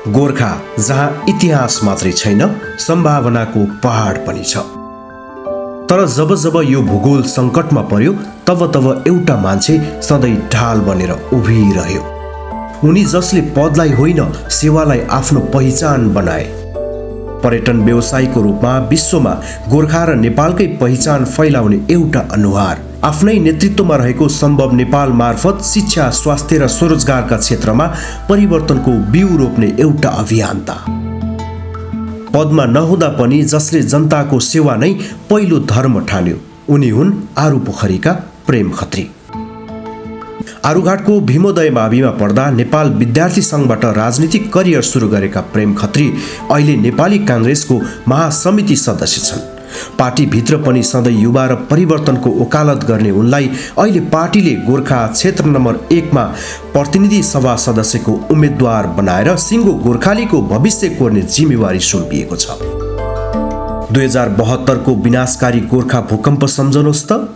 गोर्खा जहाँ इतिहास मात्रै छैन, सम्भावनाको पहाड पनि छ। तर जब जब यो भूगोल सङ्कटमा पर्यो तब एउटा मान्छे सधैँ ढाल बनेर उभिरह्यो। उनी जसले पदलाई होइन सेवालाई आफ्नो पहिचान बनाए। पर्यटन व्यवसायीको रूपमा विश्वमा गोर्खा र नेपालकै पहिचान फैलाउने एउटा अनुहार, आफ्नै नेतृत्वमा रहेको सम्भव नेपाल मार्फत शिक्षा, स्वास्थ्य र स्वरोजगारका क्षेत्रमा परिवर्तनको बिउ रोप्ने एउटा अभियन्ता। पदमा नहुँदा पनि जसले जनताको सेवा नै पहिलो धर्म ठान्यो, उनी हुन् आरूपोखरीका प्रेम खत्री। आरूघाटको भीमोदय माविमा पढ्दा नेपाल विद्यार्थी सङ्घबाट राजनीतिक करियर सुरु गरेका प्रेम खत्री अहिले नेपाली काङ्ग्रेसको महासमिति सदस्य छन्। पार्टीभित्र पनि सधैँ युवा र परिवर्तनको वकालत गर्ने उनलाई अहिले पार्टीले गोर्खा क्षेत्र नम्बर 1 मा प्रतिनिधि सभा सदस्यको उम्मेद्वार बनाएर सिङ्गो गोर्खालीको भविष्य कोर्ने जिम्मेवारी सुम्पिएको छ। 2072 को विनाशकारी गोर्खा भूकम्प सम्झनुहोस् त।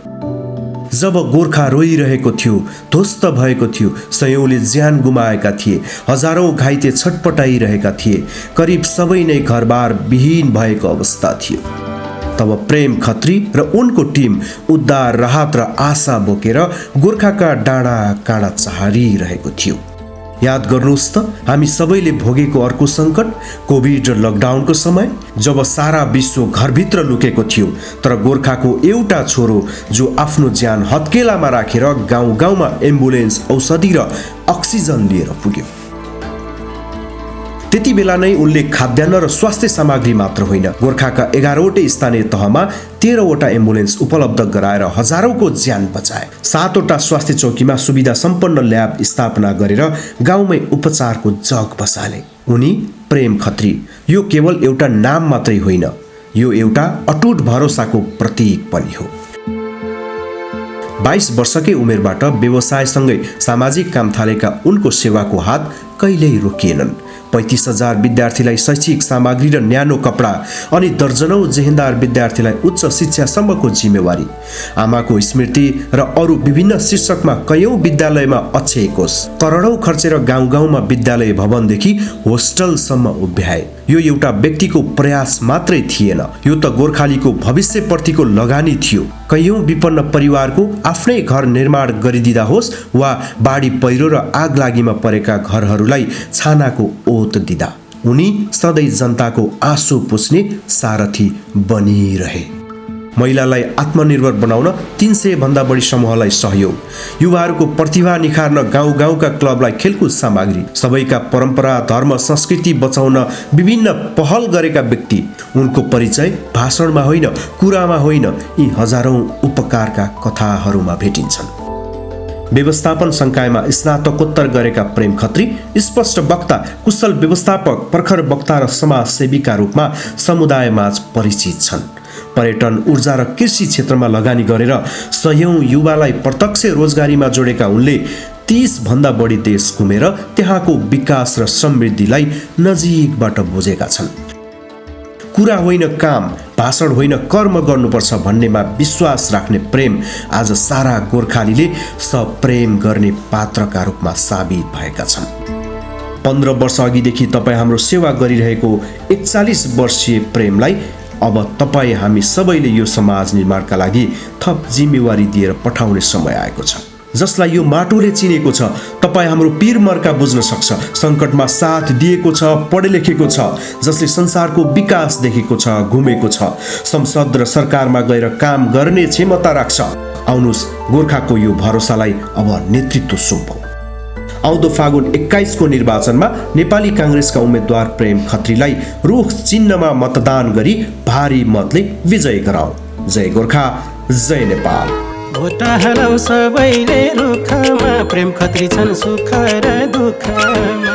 जब गोर्खा रोइरहेको थियो, ध्वस्त भएको थियो, सयौंले ज्यान गुमाएका थिए, हजारौं घाइते छटपटाइरहेका थिए, करिब सबै नै घरबार विहीन भएको अवस्था थियो। तब प्रेम खत्री र उनको टिम उद्धार, राहत र आशा बोकेर गोर्खाका डाँडा काँडा चाहरिरहेको थियो। याद गर्नुहोस् त, हामी सबैले भोगेको अर्को सङ्कट, कोभिड र लकडाउनको समय, जब सारा विश्व घरभित्र लुकेको थियो, तर गोर्खाको एउटा छोरो जो आफ्नो ज्यान हत्केलामा राखेर गाउँ गाउँमा एम्बुलेन्स, औषधि र अक्सिजन लिएर पुग्यो। त्यति बेला नै उनले खाद्यान्न र स्वास्थ्य सामग्री मात्र होइन, गोर्खाका 11वटै स्थानीय तहमा 13वटा एम्बुलेन्स उपलब्ध गराएर हजारौंको ज्यान बचाए। 7वटा स्वास्थ्य चौकीमा सुविधा सम्पन्न ल्याब स्थापना गरेर गाउँमै उपचारको जग बसाले। उनी प्रेम खत्री यो केवल एउटा नाम मात्रै होइन, यो एउटा अटुट भरोसाको प्रतीक पनि हो। 22 वर्षकै उमेरबाट व्यवसायसँगै सामाजिक काम थालेका उनको सेवाको हात कहिल्यै रोकिएनन्। 35,000 विद्यार्थीलाई शैक्षिक सामग्री र न्यानो कपडा अनि दर्जनौं जेहेन्दार विद्यार्थीलाई उच्च शिक्षासम्मको जिम्मेवारी, आमाको स्मृति र अरू विभिन्न शीर्षकमा कयौं विद्यालयमा अक्षय कोष, करोडौं खर्चेर गाउँ गाउँमा विद्यालय भवनदेखि होस्टलसम्म उभ्याए। यो एउटा व्यक्तिको प्रयास मात्रै थिएन, यो त गोर्खालीको भविष्यप्रतिको लगानी थियो। कयौं विपन्न परिवारको आफ्नै घर निर्माण गरिदिँदा होस् वा बाढी पहिरो र आगलागीमा परेका घरहरूलाई छानाको ओत दिँदा, उनी सधैँ जनताको आँसु पुछ्ने सारथी बनिरहे। महिलालाई आत्मनिर्भर बनाउन 300 भन्दा बढी समूहलाई सहयोग, युवाहरूको प्रतिभा निखार्न गाउँ गाउँका क्लबलाई खेलकुद सामग्री, सबैका परम्परा, धर्म, संस्कृति बचाउन विभिन्न पहल गरेका व्यक्ति। उनको परिचय भाषणमा होइन, कुरामा होइन, यी हजारौं उपकारका कथाहरूमा भेटिन्छन्। व्यवस्थापन संकायमा स्नातकोत्तर गरेका प्रेम खत्री स्पष्ट वक्ता, कुशल व्यवस्थापक, प्रखर वक्ता र समाजसेवीका रूपमा समुदायमाझ परिचित छन्। पर्यटन, ऊर्जा र कृषि क्षेत्रमा लगानी गरेर सयौं युवालाई प्रत्यक्ष रोजगारीमा जोडेका उनले 30 भन्दा बढी देश घुमेर त्यहाँको विकास र समृद्धिलाई नजिकबाट बुझेका छन्। कुरा होइन काम, भाषण होइन कर्म गर्नुपर्छ भन्नेमा विश्वास राख्ने प्रेम आज सारा गोर्खालीले सप्रेम गर्ने पात्रका रूपमा साबित भएका छन्। 15 वर्ष अघिदेखि तपाईँ हाम्रो सेवा गरिरहेको 41 वर्षीय प्रेमलाई अब तपाईँ हामी सबैले यो समाज निर्माणका लागि थप जिम्मेवारी दिएर पठाउने समय आएको छ। जसलाई यो माटोले चिनेको छ, तपाईँ हाम्रो पीर मर्का बुझ्न सक्छ, सङ्कटमा साथ दिएको छ, पढे लेखेको छ, जसले संसारको विकास देखेको छ, घुमेको छ, संसद र सरकारमा गएर काम गर्ने क्षमता राख्छ। आउनुहोस्, गोर्खाको यो भरोसालाई अब नेतृत्व सुम्पौँ। आउँदो फागुन 21 को निर्वाचनमा नेपाली काङ्ग्रेसका उम्मेद्वार प्रेम खत्रीलाई रुख चिन्हमा मतदान गरी भारी मतले विजय गराऊ। जय गोर्खा, जय नेपाल। भोटा हालौ सबैले रुखमा, प्रेम खत्री छन् सुख र दुःखमा।